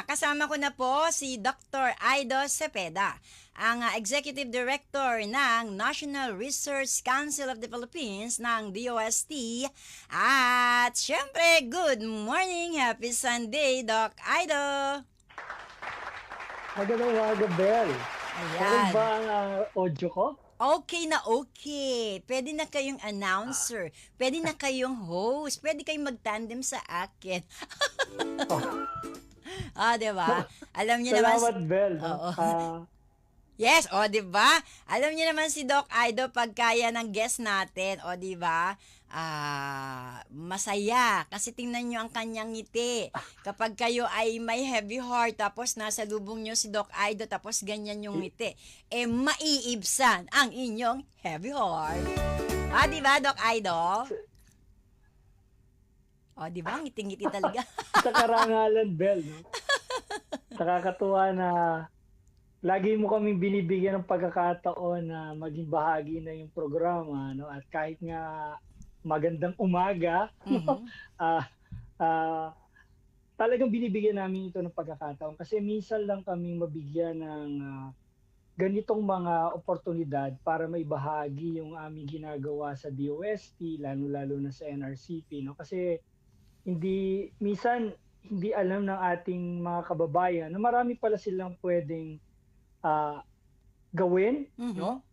kasama ko na po si Dr. Aido Cepeda, ang Executive Director ng National Research Council of the Philippines ng DOST. At syempre, good morning, happy Sunday, Doc Aido. Magandang umaga, Bel. Okay Ayan. ba ang audio ko? Okay na okay. Pwede na kayong announcer. Pwede na kayong host. Pwede kayong mag-tandem sa akin. Oh, Diba? Alam niyo naman... salamat, Bel. No? Oo. Yes, di ba? Alam niyo naman si Doc Aido pagkaya ng guest natin, di ba? Masaya kasi tingnan niyo ang kanyang ngiti. Kapag kayo ay may heavy heart tapos nasa lubong niyo si Doc Aido tapos ganyan yung ngiti, maiibsan ang inyong heavy heart. Di ba, Doc Aido? Di ba? Ngiti-ngiti talaga. Sa karangalan, Bel. No? Nakakatuwa na lagi mo kaming binibigyan ng pagkakataon na maging bahagi na yung programa. No? At kahit nga magandang umaga, ah, ah, talagang binibigyan namin ito ng pagkakataon. Kasi minsan lang kaming mabigyan ng ganitong mga oportunidad para may bahagi yung aming ginagawa sa DOST, lalo-lalo na sa NRCP. No? Kasi minsan hindi alam ng ating mga kababayan na marami pala silang pwedeng gawin, no?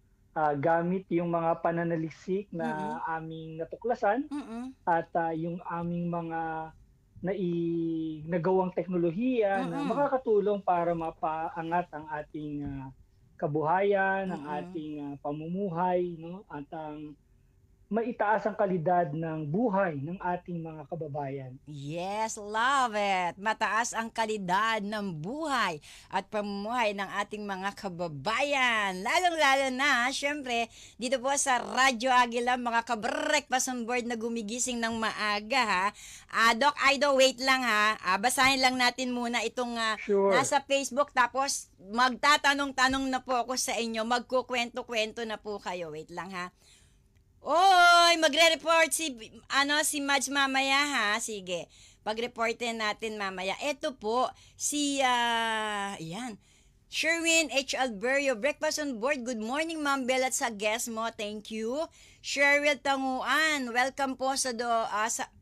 Gamit yung mga pananaliksik na aming natuklasan at yung aming mga nagawang teknolohiya na makakatulong para mapaangat ang ating kabuhayan, ang ating pamumuhay, no? At ang maitaas ang kalidad ng buhay ng ating mga kababayan. Yes, love it! Mataas ang kalidad ng buhay at pamumuhay ng ating mga kababayan. Lalong-lalo na, syempre, dito po sa Radyo Agila, mga ka-breakfast on board na gumigising ng maaga, ha? Doc Aido, wait lang, ha? Basahin lang natin muna itong Sure. nasa Facebook, tapos magtatanong-tanong na po ako sa inyo, magkukwento-kwento na po kayo. Wait lang, ha? Oy, magre-report si Madge mamaya, ha. Sige. Pag-reportin natin mamaya. Ito po yan. Sherwin H. Alberio, breakfast on board. Good morning, Ma'am Bel, at sa guest mo. Thank you. Cheryl Tanguan, welcome po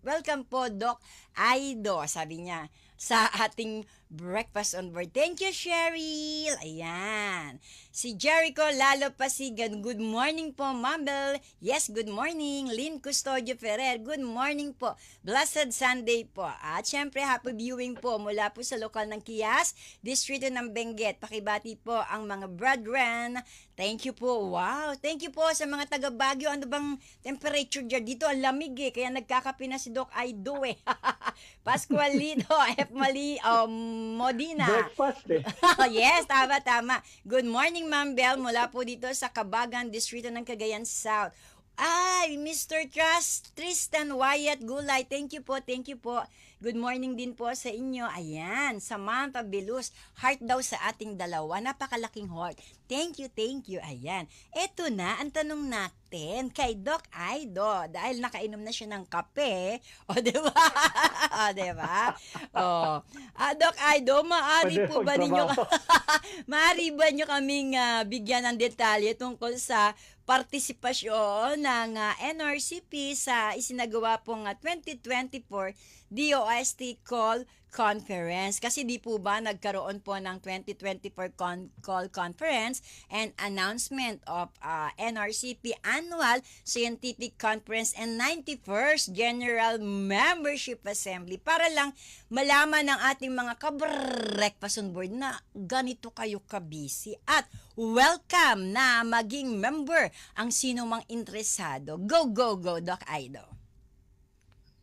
welcome po, Doc Aido, sabi niya, sa ating breakfast on board. Thank you, Cheryl. Ayan. Si Jericho Lalo Pasigan, good morning po, Ma'am Bel. Yes, good morning. Lynn Custodio Ferrer, good morning po. Blessed Sunday po. At syempre, happy viewing po mula po sa lokal ng Kias, distrito ng Benguet. Pakibati po ang mga brethren. Thank you po. Wow. Thank you po sa mga taga Baguio. Ano bang temperature dyan? Dito ang lamig kaya nagkakape na si Doc Aido Pascualito, F. Mali, Modina. Breakfast Yes, tama. Good morning, Ma'am Bel, mula po dito sa Cabagan, distrito ng Cagayan South. Mr. Tristan Wyatt Gulay, thank you po. Good morning din po sa inyo. Ayan, Samantha Belus, heart daw sa ating dalawa. Napakalaking heart. Thank you. Ayan. Eto na, ang tanong natin kay Doc Aido. Dahil nakainom na siya ng kape. Diba? Diba? Doc Aido, maaari ba nyo kaming bigyan ng detalye tungkol sa partisipasyon ng NRCP sa isinagawa pong 2024 DOST Call Conference. Kasi di po ba nagkaroon po ng 2024 Call Conference and announcement of NRCP Annual Scientific Conference and 91st General Membership Assembly para lang malaman ng ating mga ka-breakfast on board na ganito kayo kabisi at welcome na maging member ang sino mang interesado. Go, Doc Aido.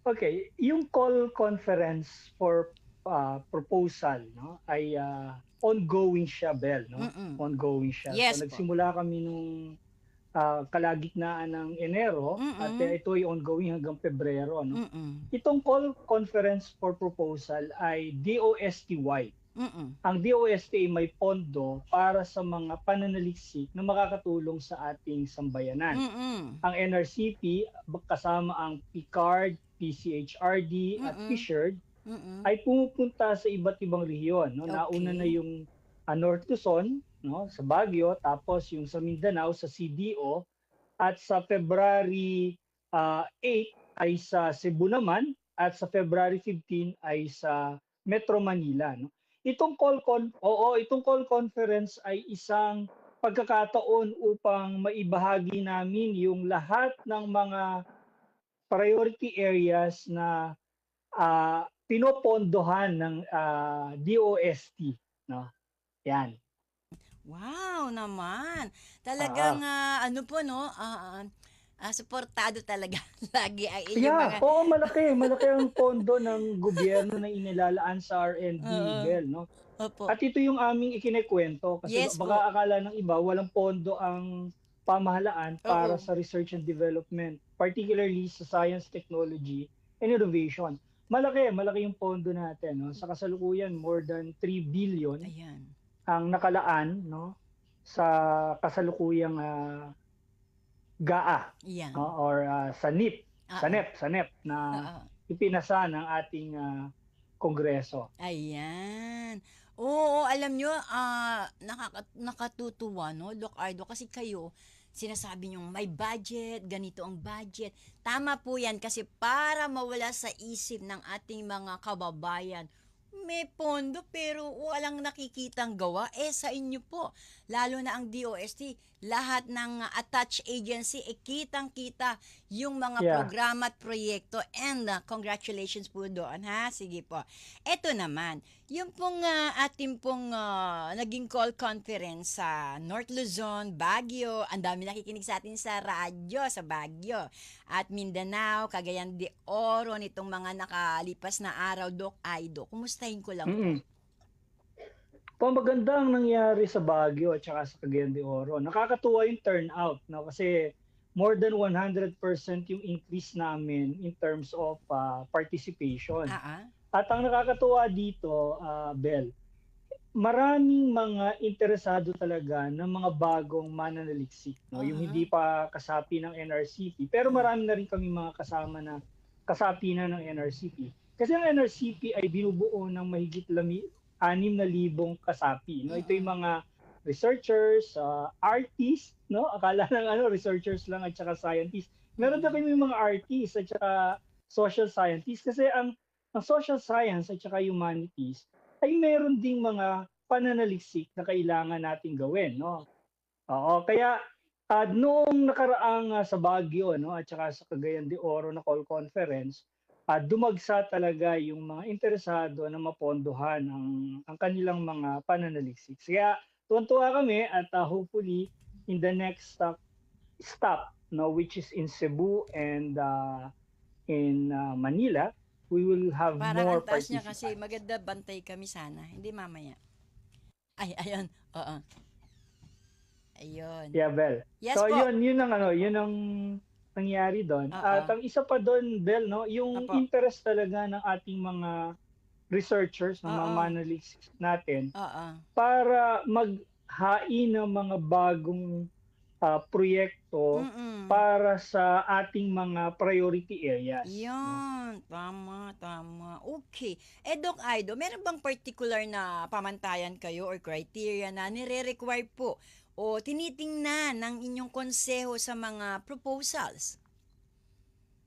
Okay, yung call conference for proposal, no, ay ongoing siya, Bel, no? Ongoing siya. Yes, so nagsimula kami nung kalagitnaan ng Enero at ito ay ongoing hanggang Pebrero, no? Itong call conference for proposal ay DOST-wide. Ang DOST ay may pondo para sa mga pananaliksik na makakatulong sa ating sambayanan. Ang NRCP kasama ang PCARD, PCHRD at PSHRD Mm. ay pumupunta sa iba't ibang rehiyon, no? Nauna na Okay. yung North Luzon, no, sa Baguio, tapos yung sa Mindanao sa CDO, at sa February 8 ay sa Cebu naman, at sa February 15 ay sa Metro Manila, no. Itong call conference ay isang pagkakataon upang maibahagi namin yung lahat ng mga priority areas na pinopondohan ng DOST, no? Yan. Wow naman. Talagang Oo. ano po 'no, suportado talaga lagi ang inyong Yeah, mga oo, malaki. Malaki ang pondo ng gobyerno na inilalaan sa R&D, oo, Bel, no? opo. At ito yung aming ikinekwento kasi Yes po, baka akala ng iba walang pondo ang pamahalaan para oo. sa research and development, particularly sa science, technology, and innovation. Malaki, malaki yung pondo natin, no? Sa kasalukuyan, more than 3 billion Ayan, ang nakalaan, no, sa kasalukuyang GAA, no, 'yan. or sa NIP, Oo, sa NEP na oo. ipinasa ng ating Kongreso. Ayan. Oo, alam niyo, nakatutuwa 'no, Doc Ardo, kasi kayo sinasabi niyong may budget, ganito ang budget. Tama po 'yan kasi para mawala sa isip ng ating mga kababayan, may pondo pero walang nakikitang gawa. Sa inyo po, lalo na ang DOST, lahat ng attached agency, kitang-kita yung mga Yeah. programa at proyekto, and congratulations po doon, ha? Sige po. Eto naman, yung pong ating pong naging call conference sa North Luzon, Baguio, ang dami nakikinig sa atin sa radyo sa Baguio, at Mindanao, Cagayan de Oro, nitong mga nakalipas na araw, Doc Aido. Kumustahin ko lang po. Mm. Maganda ang nangyari sa Baguio at saka sa Cagayan de Oro. Nakakatuwa yung turnout, no? Kasi more than 100% yung increase namin in terms of participation. Ah, ah. At ang nakakatuwa dito, Bel, maraming mga interesado talaga ng mga bagong mananaliksik, no? Yung Uh-huh. hindi pa kasapi ng NRCP, pero Mm. marami na rin kami mga kasama na kasapi na ng NRCP. Kasi ang NRCP ay binubuo ng mahigit 6,000 kasapi, no? Ito yung Mm. mga researchers, artists, no? Akala ng researchers lang at saka scientists. Meron na Mm. kami mga artists at saka social scientists kasi ang social science at saka humanities ay meron ding mga pananaliksik na kailangan nating gawin, no? Oo, kaya noong nakaraang sa Baguio, no, at saka sa Cagayan de Oro na call conference, dumagsa talaga yung mga interesado na mapondohan ang kanilang mga pananaliksik. Kaya tuwan-tuwa kami at hopefully in the next stop, no, which is in Cebu and in Manila, we will have Parang more ang taas niya kasi participants. maganda, bantay kami sana. Hindi mamaya. Ay, ayun. Oo. Ayun. Yeah, Bel. Yes So po. yun ang nangyari doon. Oo. At ang isa pa doon, Bel, no, yung Opo. interest talaga ng ating mga researchers, ng mga Oo. manalists natin Oo. para maghain ng mga bagong proyekto Mm. para sa ating mga priority areas, no. Yun. Tama, tama. Okay. Doc Aido, meron bang particular na pamantayan kayo or criteria na nire-require po o tinitingnan ng inyong konseho sa mga proposals?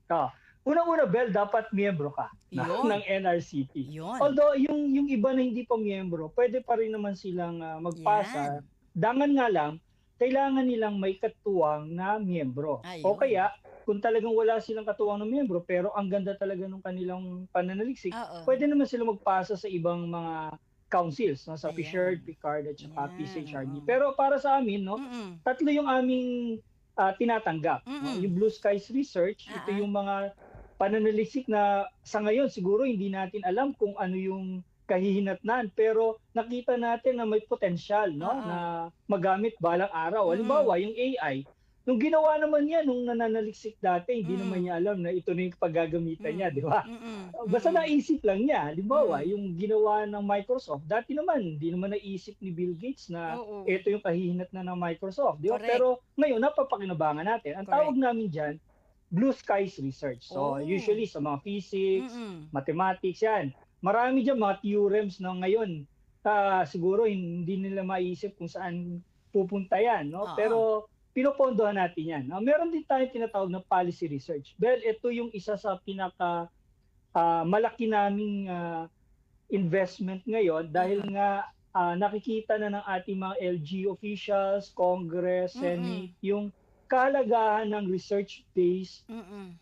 Ah, unang-una, Bel, dapat miyembro ka ng Yun. NRCP. Yun. Although yung iba na hindi pa miyembro, pwede pa rin naman silang magpasa. Yan. Dangan nga lang, kailangan nilang may katuwang na miyembro. O Ayun. kaya, kung talagang wala silang katuwang na miyembro, pero ang ganda talaga ng kanilang pananaliksik, Oo. pwede naman sila magpasa sa ibang mga councils, no? Sa Ayan. PSHRD, PICARD, at saka Yan. PCHRD. Oo. Pero para sa amin, no, Mm. tatlo yung aming tinatanggap, no? Mm. Yung Blue Skies Research, Ah, ito ah. yung mga pananaliksik na sa ngayon siguro hindi natin alam kung ano yung kahihinatnan, pero nakita natin na may potensyal, no, Oo. na magamit balang araw. Mm. Halimbawa, yung AI. Nung ginawa naman niya nung nananaliksik dati, hindi naman Mm. niya alam na ito na yung paggagamitan niya, Mm. di ba? Mm. Basta Mm. naisip lang niya. Halimbawa, Mm. yung ginawa ng Microsoft, dati naman, hindi naman naisip ni Bill Gates na Oo. ito yung kahihinatnan ng Microsoft, di ba? Correct. Pero ngayon, napapakinabangan natin. Ang tawag Correct. namin dyan, Blue Skies Research. So, Oh. usually sa mga physics, Mm. mathematics, yan. marami diyan mga theorems no ngayon. Siguro hindi nila maiisip kung saan pupunta 'yan, no? Oo. Pero pinopondohan natin 'yan. Meron din tayong tinatawag na policy research. Well, ito yung isa sa pinaka malaki naming investment ngayon dahil Mm. nga nakikita na ng ating mga LG officials, Congress, Mm. Senate, yung kahalagahan ng research-based Mm.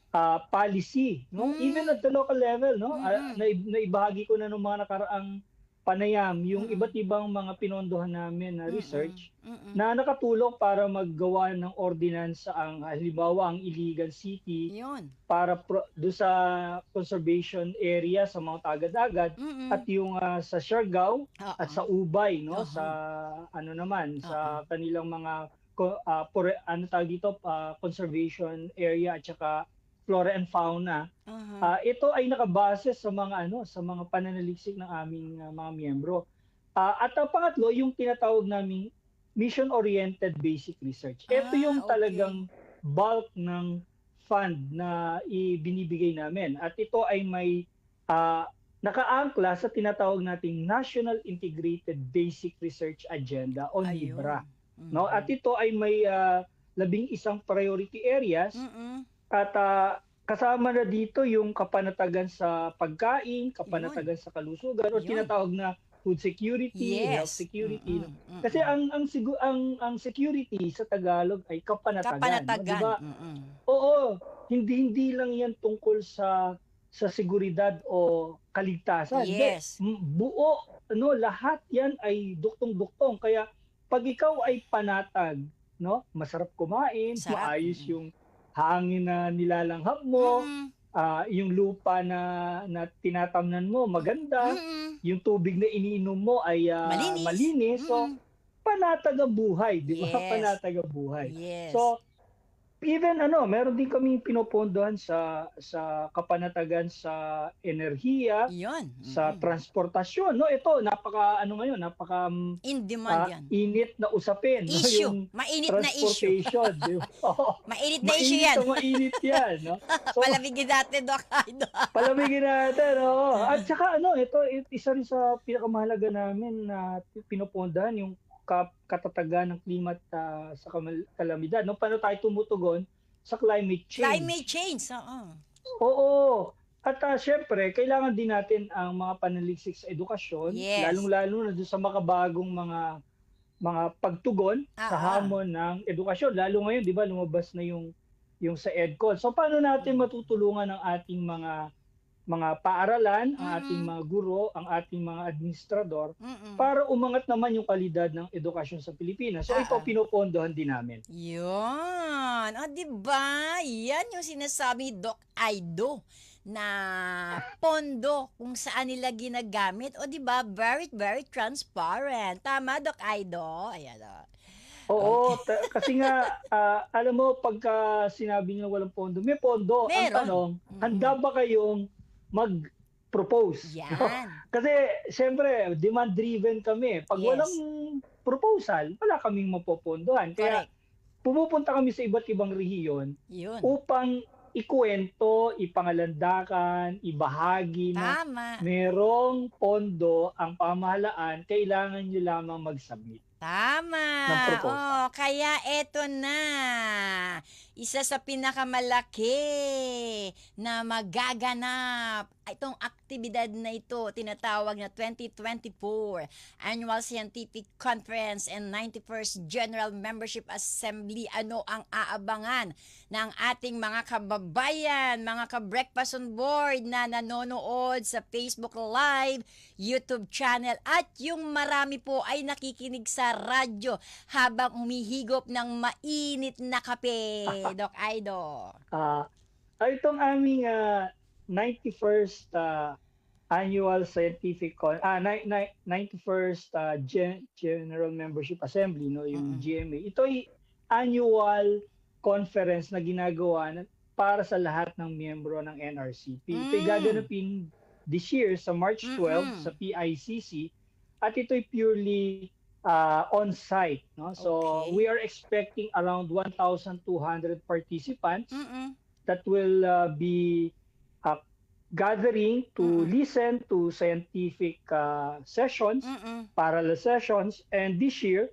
policy, no? Even Hmm. at the local level, no? Mm. Naibahagi ko na nung mga nakaraang panayam yung Mm. iba't ibang mga pinondohan namin na Mm. research Mm. na nakatulong para maggawa ng ordinansa ang halimbawa ang Iligan City Yun. para do sa conservation area sa mga taga-dagat at Mm. yung sa Siargao at Oo. sa Ubay, no? Sa Oo. ano naman Oo. sa kanilang mga ano tawag dito conservation area at saka flora and fauna. Uh-huh. Ito ay nakabase sa mga sa mga pananaliksik ng aming mga miyembro. At ang pangatlo, yung tinatawag naming mission-oriented basic research. Ito yung Okay. talagang bulk ng fund na ibinibigay namin. At ito ay may nakaangkla sa tinatawag nating National Integrated Basic Research Agenda o NIBRA. Ayun. No? At Mhm. ito ay may 11 priority areas Mm. at kasama na dito yung kapanatagan sa pagkain, Yun. kapanatagan sa kalusugan o Yun. tinatawag na food security, health Yes. security. No? Mm. Kasi Mm. ang security sa Tagalog ay kapanatagan, no? 'Di Kapanatagan. ba? Mm. Oo, hindi lang 'yan tungkol sa seguridad o kaligtasan. Hindi, Yes. buo lahat 'yan ay duktong-duktong. Kaya pag ikaw ay panatag, no, masarap kumain, Sarap. maayos Mm. yung hangin na nilalanghap mo, Mm. yung lupa na tinatamnan mo maganda, Mm. yung tubig na iniinom mo ay Malinis. malinis. So, Mm. panatag ang buhay, 'di ba? Yes. Panatag ang buhay. Yes. So, even meron din kaming pinopondohan sa kapanatagan sa enerhiya, Yun. sa Mm. transportasyon, no? Ito ngayon, In demand yan. init na usapin, no? Issue. Yung Mainit na issue. transportation, di ba? Oo, Mainit na issue yan. mainit yan, no? So, Palamigin natin, Doc Aido. palamigin natin, oo. At saka isa rin sa pinakamahalaga namin na pinopondahan yung katatagan ng klima at sa kalamidad. No, paano tayo tumutugon sa climate Climate change? change. Oo. Oo. At syempre, kailangan din natin ang mga panaliksik sa edukasyon, Yes. lalong-lalo na doon sa makabagong mga pagtugon sa Ah. hamon ng edukasyon. Lalo ngayon, 'di ba, lumabas na yung sa EDCOL. So paano natin matutulungan ang ating mga paaralan, ang ating Mm. mga guro, ang ating mga administrador Mm. para umangat naman yung kalidad ng edukasyon sa Pilipinas. So ito pinopondohan din namin. Yun. O, di ba? Yan yung sinasabi ni Doc Aido na pondo kung saan nila ginagamit. O, di ba? Very, very transparent. Tama, Doc Aido? Ayan, o. Oo, kasi nga alam mo pagka sinabi niyo walang pondo, may pondo. Ang Meron. tanong, handa ba kayong mag-propose? Yan. Kasi siyempre demand driven kami. Pag Yes. walang proposal, wala kaming mapopondohan. Kaya Correct. pumupunta kami sa iba't ibang rehiyon Yun. upang ikuwento, ipangalandakan, ibahagi na Tama. merong pondo ang pamahalaan, kailangan nyo lamang mag-submit Tama. ng proposal. Oh, kaya eto na. Isa sa pinakamalaki na magaganap itong aktibidad na ito, tinatawag na 2024 Annual Scientific Conference and 91st General Membership Assembly. Ano ang aabangan ng ating mga kababayan, mga ka-Breakfast on Board na nanonood sa Facebook Live, YouTube channel at yung marami po ay nakikinig sa radyo habang umihigop ng mainit na kape, Doc Aido. Itong aming 91st Annual Scientific 91st General Membership Assembly, no, yung GMA. Ito ay annual conference na ginagawa para sa lahat ng miyembro ng NRCP. Ito ay gaganapin this year sa March 12 sa PICC at ito ay purely on-site, no? So Okay. we are expecting around 1,200 participants Mm-mm. that will be gathering to listen to scientific sessions, Mm-mm. parallel sessions, and this year,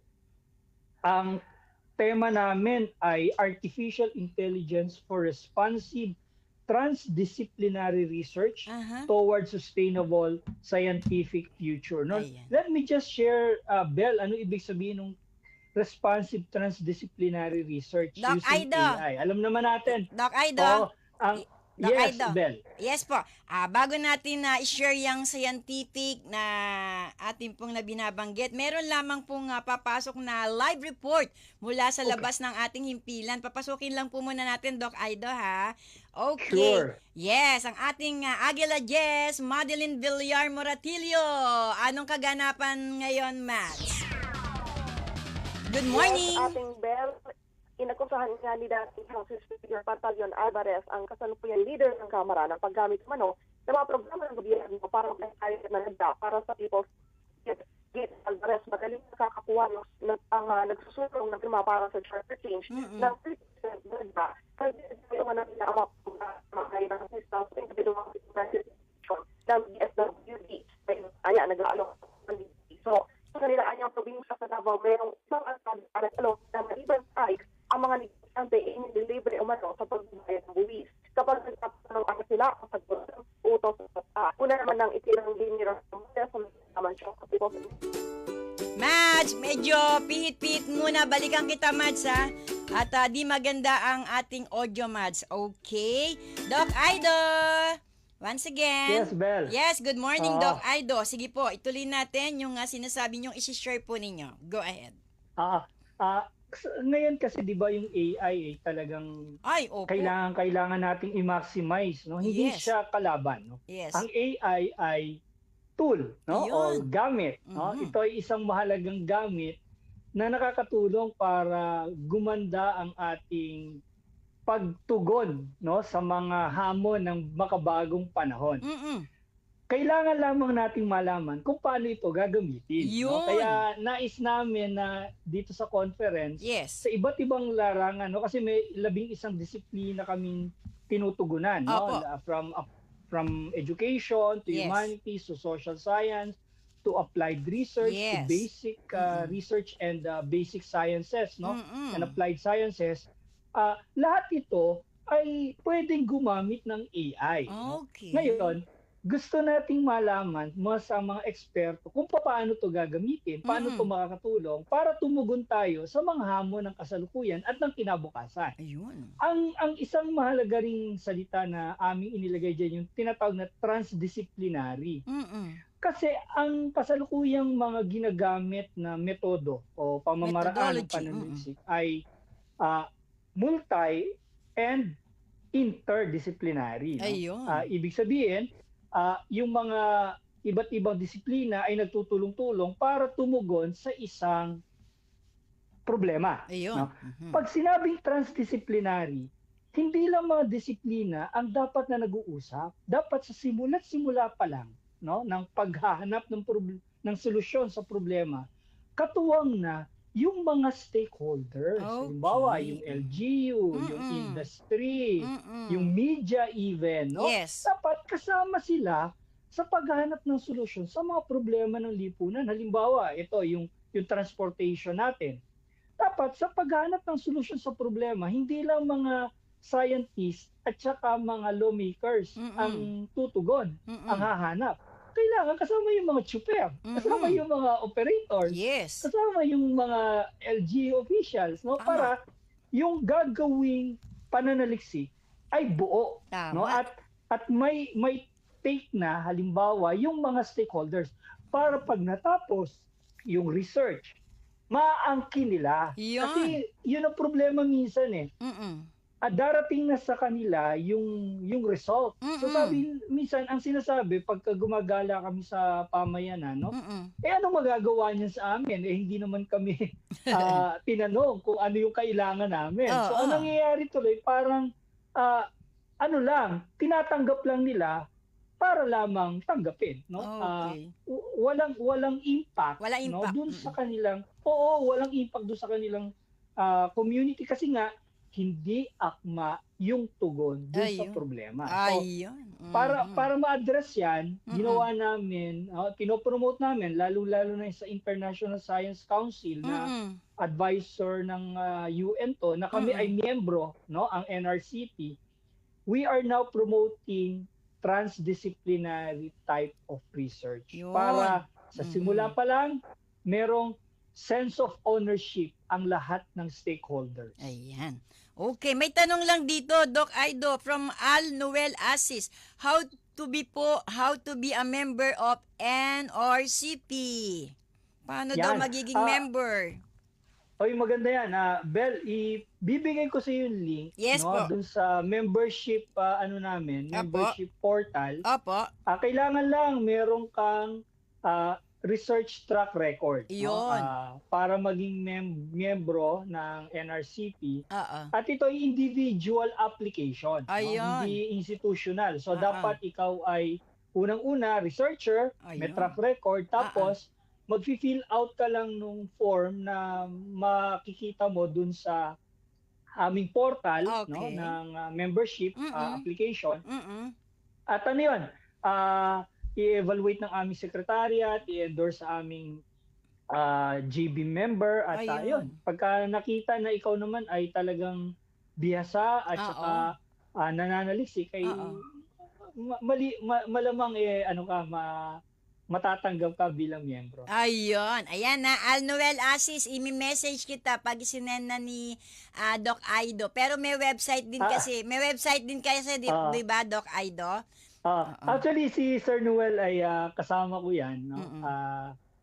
ang tema namin ay Artificial Intelligence for Responsive Transdisciplinary Research Aha. Towards Sustainable Scientific Future. No? Ayan. Let me just share, Bel, ano ibig sabihin ng responsive transdisciplinary research Doc using Aido. AI? Alam naman natin, Doc Aido. oh, ang, Doc yes, Aido. Bel. Yes po. Bago natin na i-share yung scientific na ating pong na binabanggit, meron lamang pong papasok na live report mula sa labas ng ating himpilan. Papasukin lang po muna natin, Doc Aido, ha? Okay. Sure. Yes, ang ating Aguila Jess, Madeline Villar Moratillo. Anong kaganapan ngayon, Mads? Good morning. Yes, ating Bell, inakusahan nga ni dating House Speaker Pantaleon Alvarez ang kasalukuyang leader ng Kamara ng paggamit ng mga programa ng gobyerno para mag-ayos na nagda para sa People's Gate. Alvarez madaling nakakakuha ang nagsusulong ng firma para sa charter change ng 3% nagda. Kasi yung mga nila ang mga ng system sa individual presentation ng DSWD. Kaya nag-aalok ng DSWD. So, sa kanila anyang probinsya sa Davao, mayroong isang alalo na maliban ay ang mga negosyante ay inililibre umano sa pagbayad ng buwis. Kapag nagtatanong ang sila ang pagbulang utos sa una naman ng itinang dinira sa naman siya sa people. Mads, medyo pihit-pihit muna. Balikan kita, Mads, ha? At di maganda ang ating audio, Mads. Okay? Doc Aido! Once again. Yes, Bel. Yes, good morning, Doc Aido. Sige po, ituloy natin yung sinasabi niyong isi-share po ninyo. Go ahead. Ngayon kasi 'di ba yung AI ay talagang Ay, opo. kailangan nating i-maximize, no? Hindi Yes. siya kalaban, no? Yes. Ang AI ay tool, no? O Ayun. gamit, no? Mhm. Ito ay isang mahalagang gamit na nakakatulong para gumanda ang ating pagtugon, no, sa mga hamon ng makabagong panahon. Mm-mm. Kailangan lamang nating malaman kung paano ito gagamitin. Yun. No? Kaya nais namin na dito sa conference, Yes. sa iba't ibang larangan, no? Kasi may 11 disiplina kaming tinutugunan, no? Opo. From education to Yes. humanities to social science to applied research to Yes. basic research and basic sciences, no? Mm-mm. And applied sciences. Lahat ito ay pwedeng gumamit ng AI. No? Okay. Ngayon, gusto nating malaman sa mga eksperto kung paano ito gagamitin, paano ito makakatulong para tumugon tayo sa mga hamon ng kasalukuyan at ng kinabukasan. Ayun. Ang isang mahalaga ring salita na aming inilagay dyan, yung tinatawag na transdisciplinary. Mm-mm. Kasi ang kasalukuyang mga ginagamit na metodo o pamamaraan ng Methodology. pananaliksik ay multi and interdisciplinary. No? Ayun. Ibig sabihin, yung mga iba't ibang disiplina ay nagtutulong-tulong para tumugon sa isang problema. Ayun. No? Mhm. Pag sinabing transdisciplinary, hindi lang mga disiplina ang dapat na nag-uusap. Dapat sa simula pa lang, no, ng paghahanap ng solusyon sa problema, katuwang na yung mga stakeholders. Okay. Halimbawa, yung LGU, yung industry, yung media even, no? Yes. Dapat kasama sila sa paghahanap ng solusyon sa mga problema ng lipunan. Halimbawa, ito yung transportation natin. Dapat sa paghahanap ng solusyon sa problema, hindi lang mga scientists at saka mga lawmakers ang tutugon, ang hahanap. Kailangan kasama yung mga tsuper, kasama yung mga operators, Yes. kasama yung mga LG officials, no, para yung gagawing pananaliksik ay buo, Tama. no, at may take na halimbawa yung mga stakeholders para pag natapos yung research, maangkin nila. Yun. Kasi yun ang problema minsan eh. Mm-mm. Darating na sa kanila yung result. So minsan ang sinasabi pagka gumagala kami sa pamayanan, no? Anong magagawa niya sa amin? Hindi naman kami tinanong kung ano yung kailangan namin. So ang nangyayari tuloy parang tinatanggap lang nila para lamang tanggapin, no? Okay. Walang impact, Walang impact. no? Doon sa kanilang walang impact doon sa kanilang community kasi nga hindi akma yung tugon dun sa Ayun. problema. So, Ayun. para ma-address yan, Mm-mm. ginawa namin, pinopromote namin, lalo-lalo na sa International Science Council na Mm-mm. advisor ng UN to, na kami ay miyembro, no, ang NRCP. We are now promoting transdisciplinary type of research. Yun. Para sa Mhm. simula pa lang, merong sense of ownership ang lahat ng stakeholders. Ayan. Okay, may tanong lang dito, Doc Aido, from Al Noel Asis. How to be a member of NRCP? Paano daw Yan. magiging member? Oy, maganda yan. Bel, ibibigay ko sa iyo yung link, Yes no, po. dun sa membership membership portal. Opo. Kailangan lang meron kang research track record, no, Yun. para maging miyembro ng NRCP. Oo. At ito ay individual application, no, Ayun. hindi institutional. So Ah, dapat ikaw ay unang-una researcher, may Ayun. track record, tapos mag-fill out ka lang nung form na makikita mo dun sa aming portal, no, Okay. ng membership application. Mm-mm. At ano yun, i-evaluate ng aming secretariat, i-endorse sa aming GB member, at Ayun. yun, pagka nakita na ikaw naman ay talagang bihasa at saka nananaliksik, ay malamang matatanggap ka bilang miyembro. Ayun. Ayan na, Al Noel Asis, imi-message kita pag sinend na ni Doc Aido. Pero may website din kasi. May website din kasi, di ba, Doc Aido? Actually, si Sir Noel ay kasama ko yan. No?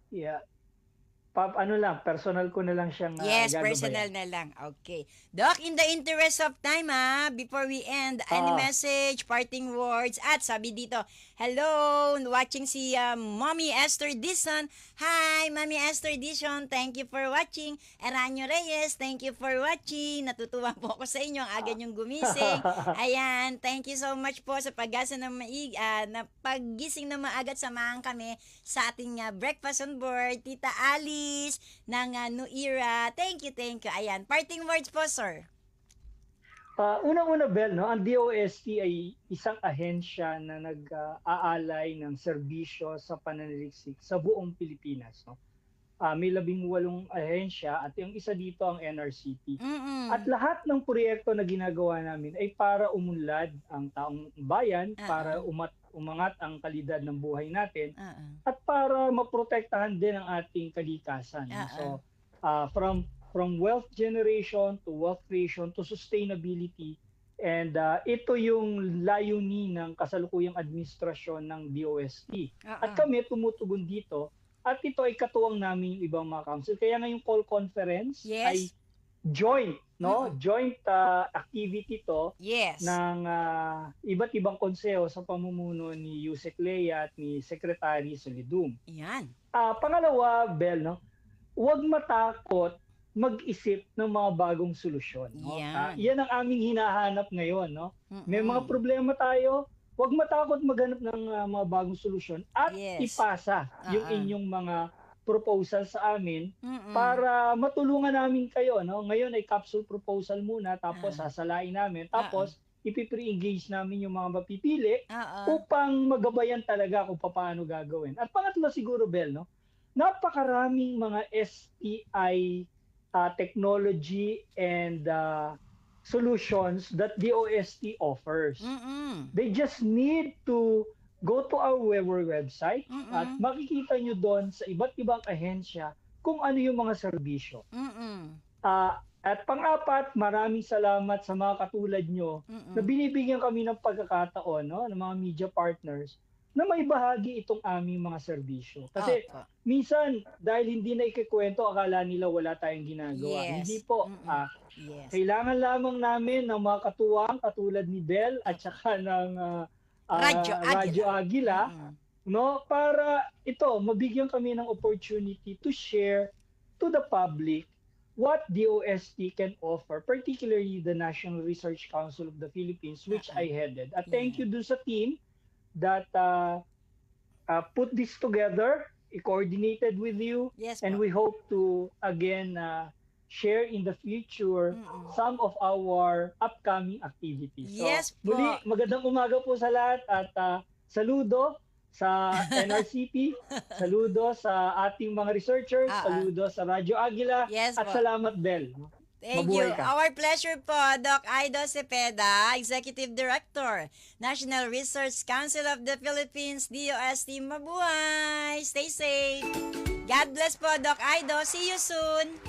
Yeah. Personal ko na lang siyang Yes, gagabayan. personal na lang. Okay. Doc, in the interest of time, before we end, any message, parting words, at sabi dito, hello, watching si Mommy Esther Dison. Hi, Mommy Esther Dison, thank you for watching. Eranio Reyes, thank you for watching. Natutuwa po ako sa inyo, ang aga niyong gumising. Ayan, thank you so much po sa pag-asa na na paggising na maagat, samahan kami sa ating breakfast on board. Tita Ali ng New Era. Thank you. Ayan, parting words po, sir. Unang-una, Bel, no, ang DOST ay isang ahensya na nag-aalay ng serbisyo sa pananaliksik sa buong Pilipinas. No? May 18 ahensya at yung isa dito ang NRCP. At lahat ng proyekto na ginagawa namin ay para umunlad ang taong bayan, para umangat ang kalidad ng buhay natin, at para maprotektahan din ang ating kalikasan. So, from wealth generation to wealth creation to sustainability, and ito yung layunin ng kasalukuyang administrasyon ng DOST. At kami tumutugon dito, at ito ay katuwang namin yung ibang mga council. Kaya ngayong call conference ay joint, no? Joint activity to ng iba't ibang konseho sa pamumuno ni Yusek Lea at ni Secretary Solidum. Yan. Pangalawa, Bel, no? Huwag matakot mag-isip ng mga bagong solusyon. No? Yan ang aming hinahanap ngayon. No? May mga problema tayo, huwag matakot maghanap ng mga bagong solusyon at ipasa yung inyong mga proposal sa amin para matulungan namin kayo. No? Ngayon ay capsule proposal muna, tapos sasalain namin, tapos ipipre-engage namin yung mga mapipili upang magabayan talaga kung paano gagawin. At pangatlo siguro, Bel, no? Napakaraming mga STI technology and solutions that DOST offers. They just need to go to our website at makikita nyo doon sa iba't ibang ahensya kung ano yung mga serbisyo. At pang-apat, maraming salamat sa mga katulad nyo na binibigyan kami ng pagkakataon, no, ng mga media partners na may bahagi itong aming mga serbisyo. Kasi minsan, dahil hindi na ikikwento, akala nila wala tayong ginagawa. Hindi po. Kailangan lamang namin ng mga katuwang katulad ni Bel at saka ng Radyo Agila, no, para ito, mabigyan kami ng opportunity to share to the public what DOST can offer, particularly the National Research Council of the Philippines, which I headed. At thank you dun sa team that put this together, coordinated with you, and we hope to again share in the future some of our upcoming activities. So, Yes po. muli, magandang umaga po sa lahat at saludo sa NRCP, saludo sa ating mga researchers, saludo sa Radyo Agila, Yes at po. salamat, Bel. Thank Mabuhay you. ka. Our pleasure po, Doc Aido Cepeda, Executive Director, National Research Council of the Philippines, DOST. Mabuhay! Stay safe! God bless po, Doc Aido. See you soon!